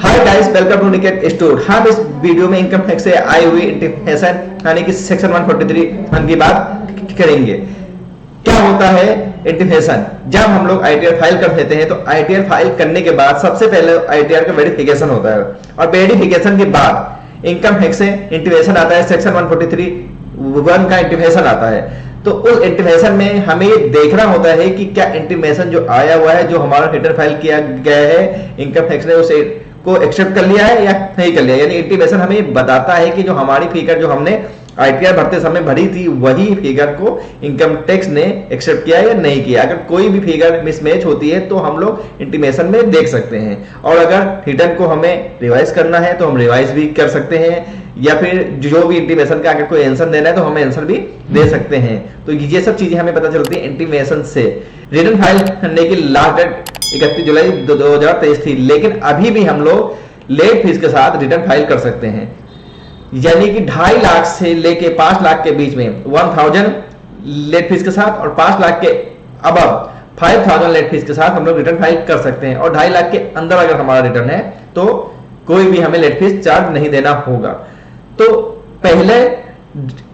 Hi guys, welcome to Niket store. हम इस video में इनकम टैक्स से आई हुई इंटीमेशन यानी कि सेक्शन 143 हम की बात करेंगे। क्या होता है इंटीमेशन? जब हम लोग आईटीआर फाइल कर देते हैं तो आईटीआर फाइल करने के बाद सबसे पहले आईटीआर का वेरिफिकेशन होता है और वेरिफिकेशन के बाद इनकम टैक्स से इंटीमेशन आता है। सेक्शन 143(1) का इंटीमेशन आता है। तो उस इंटीमेशन में हमें देखना होता है कि क्या इंटीमेशन जो आया हुआ है, जो हमारा रिटर्न फाइल किया गया है, इनकम टैक्स ने उसे को एक्सेप्ट कर लिया है या नहीं कर लिया। यानी इंटीमेशन हमें बताता है कि जो हमारी फिगर जो हमने आईटीआर भरते समय भरी थी वही फिगर को इनकम टैक्स ने एक्सेप्ट किया या नहीं किया। अगर कोई भी फिगर मिसमैच होती है तो हम लोग इंटीमेशन में देख सकते हैं, और अगर रिटर्न को हमें रिवाइज करना है तो हम रिवाइज भी कर सकते हैं, या फिर जो भी इंटीमेशन का अगर कोई आंसर देना है तो हम आंसर भी दे सकते हैं। तो ये सब चीजें हमें पता चलती है इंटीमेशन से। रिटर्न फाइल करने की लास्ट डेट 31 जुलाई 2023 थी, लेकिन अभी भी हम लोग लेट फीस के साथ रिटर्न फाइल कर सकते हैं। यानी कि 2.5 लाख से लेके 5 लाख के बीच में 1000 लेट फीस के साथ, और 5 लाख के अबव 5000 लेट फीस के साथ हम लोग रिटर्न फाइल कर सकते हैं। और 2.5 लाख के अंदर अगर हमारा रिटर्न है तो कोई भी हमें लेट फीस चार्ज नहीं देना होगा। तो पहले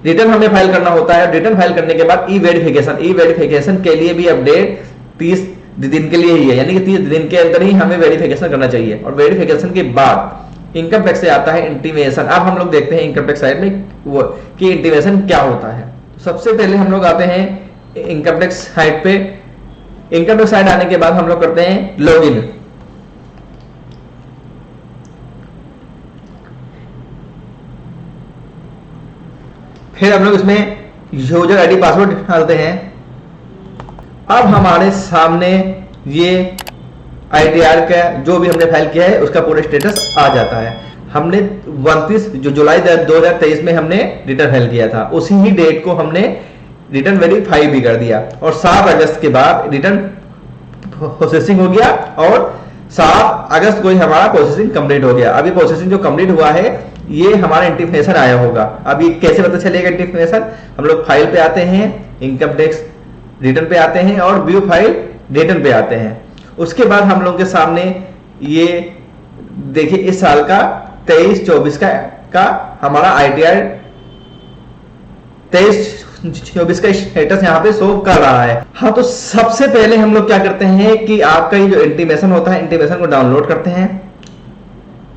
रिटर्न हमें फाइल करना होता है। रिटर्न फाइल करने के बाद ई वेरिफिकेशन के लिए भी अपडेट 30 दिन के लिए ही है, यानी कि 30 दिन के अंदर ही हमें वेरिफिकेशन करना चाहिए। और वेरिफिकेशन के बाद इनकम टैक्स से आता है इंटीमेशन। अब हम लोग देखते हैं इनकम टैक्स साइड में वो कि इंटीमेशन क्या होता है। सबसे पहले हम लोग आते हैं इनकम टैक्स साइड पे। इनकम टैक्स साइड आने के बाद हम लोग करते हैं लॉगिन। फिर हम लोग इसमें यूजर आईडी पासवर्ड डालते हैं। अब हमारे सामने ये आईटीआर का जो भी हमने फाइल किया है उसका पूरा स्टेटस आ जाता है। हमने 29 जुलाई 2023 में हमने रिटर्न फाइल किया था, उसी ही डेट को हमने रिटर्न वेरीफाई भी कर दिया, और 7 अगस्त के बाद रिटर्न प्रोसेसिंग हो गया, और 7 अगस्त को ही हमारा प्रोसेसिंग कंप्लीट हो गया। अभी प्रोसेसिंग जो कंप्लीट हुआ है ये हमारा इंटीमेशन आया होगा। अभी कैसे पता चलेगा इंटीमेशन? हम लोग फाइल पे आते हैं, इनकम टैक्स रिटर्न पे आते हैं और व्यू फाइल रिटर्न पे आते हैं। उसके बाद हम लोग के सामने ये देखिए इस साल का 23-24 का हमारा आईटीआर 23-24 का स्टेटस यहाँ पे शो कर रहा है। हाँ, तो सबसे पहले हम लोग क्या करते हैं कि आपका ये जो इंटीमेशन होता है, इंटीमेशन को डाउनलोड करते हैं।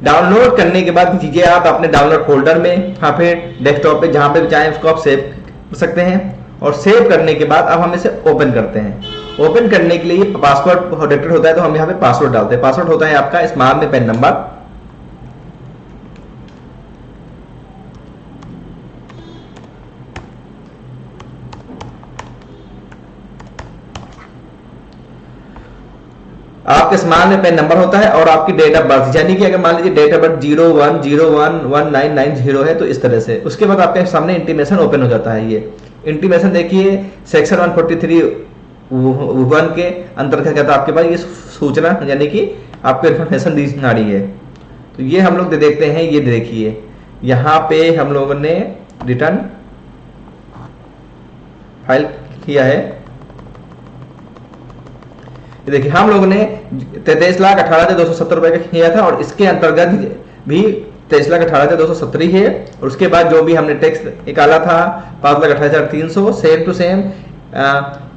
डाउनलोड करने के बाद ये आप अपने डाउनलोड फोल्डर में या फिर डेस्कटॉप पे जहां पे भी चाहें उसको आप सेव कर सकते हैं। और सेव करने के बाद अब हम इसे ओपन करते हैं। ओपन करने के लिए पासवर्ड प्रोटेक्टेड होता है, तो हम यहाँ पे पासवर्ड डालते हैं। पासवर्ड होता है आपका स्मॉल में पेन नंबर, आपके स्मॉल में पेन नंबर होता है, और आपकी डेट ऑफ बर्थ, यानी कि अगर मान लीजिए डेट ऑफ बर्थ 01/01/1990 है तो इस तरह से। उसके बाद आपके सामने इंटीमेशन ओपन हो जाता है। ये इंटीमेशन देखिए सेक्शन 143(1) के अंतर्गत आपके पास ये सूचना यानी कि आपको इन्फॉर्मेशन दी जा रही है। तो ये हम लोग देखते हैं। ये देखिए यहाँ पे हम लोगों ने रिटर्न फाइल किया है। देखिए हम लोगों ने 33,18,270 रुपए का किया था, और इसके अंतर्गत भी 23,18,270 है। और उसके बाद जो भी हमने टैक्स निकाला था 5,28,300, सेम टू सेम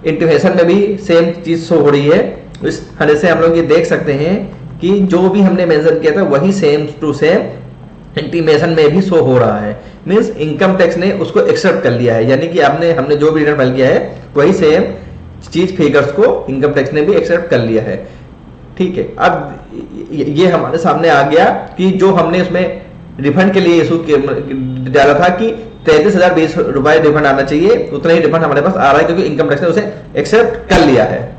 इंटीमेशन में भी सेम चीज शो हो रही है। इस तरह से हम लोग ये देख सकते हैं कि जो भी हमने मेंशन किया था वही सेम टू सेम इंटीमेशन में भी शो हो रहा है। मींस इनकम टैक्स ने उसको एक्सेप्ट कर लिया है, यानी कि हमने जो भी रिटर्न फाइल किया है वही सेम चीज फिगर्स को इनकम टैक्स ने भी एक्सेप्ट कर लिया है। ठीक है, अब ये हमारे सामने आ गया कि जो हमने उसमें रिफंड के लिए इशू डाला था कि 33,020 रुपए रिफंड आना चाहिए, उतना ही रिफंड हमारे पास आ रहा है क्योंकि इनकम टैक्स ने उसे एक्सेप्ट कर लिया है।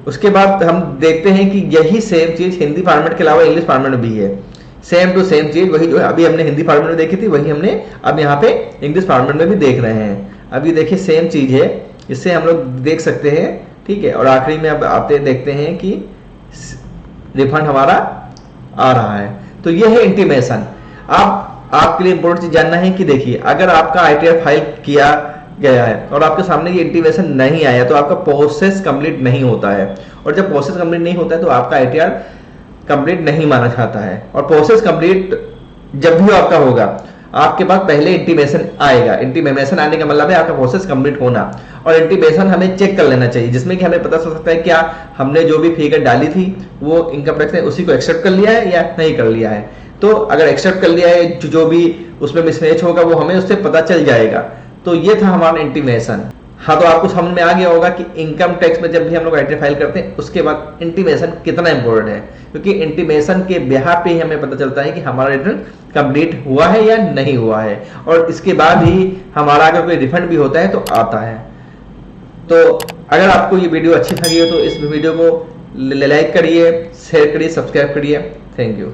उसके बाद हम देखते हैं कि यही सेम चीज हिंदी फॉर्मेट के अलावा इंग्लिश फॉर्मेट में भी है। सेम टू सेम चीज वही जो अभी हमने हिंदी फॉर्मेट में देखी थी वही हमने अब यहाँ पे इंग्लिश फॉर्मेट में भी देख रहे हैं। अभी देखिए सेम चीज है, इससे हम लोग देख सकते हैं। ठीक है, और आखिरी में अब आते देखते हैं कि रिफंड हमारा आ रहा है। तो ये है इंटीमेशन। अब आपके लिए इंपॉर्टेंट चीज जानना है कि देखिए अगर आपका आईटीआर फाइल किया गया है और आपके सामने ये इंटीमेशन नहीं आया तो आपका प्रोसेस कंप्लीट नहीं होता है, और जब प्रोसेस कंप्लीट नहीं होता है तो आपका आईटीआर कंप्लीट नहीं माना जाता है। और प्रोसेस कंप्लीट जब भी आपका होगा, आपके पास पहले इंटीमेशन आएगा। इंटीमेशन आने का मतलब है आपका प्रोसेस कंप्लीट होना, और इंटीमेशन हमें चेक कर लेना चाहिए, जिसमें कि हमें पता चल सकता है क्या हमने जो भी फिगर डाली थी वो इनकम टैक्स ने उसी को एक्सेप्ट कर लिया है या नहीं कर लिया है। तो अगर एक्सेप्ट कर लिया है, जो भी उसमें मिसमैच होगा वो हमें उससे पता चल जाएगा। तो ये था हमारा इंटीमेशन। हाँ, तो आपको समझ में आ गया होगा कि इनकम टैक्स में जब भी हम लोग आईटी फाइल करते हैं उसके बाद इंटीमेशन कितना इंपॉर्टेंट है, क्योंकि इंटीमेशन के बिहाफ पे ही हमें पता चलता है कि हमारा रिटर्न कंप्लीट हुआ है या नहीं हुआ है, और इसके बाद ही हमारा अगर कोई रिफंड भी होता है तो आता है। तो अगर आपको ये वीडियो अच्छी लगी हो तो इस वीडियो को लाइक करिए, शेयर करिए, सब्सक्राइब करिए। Thank you.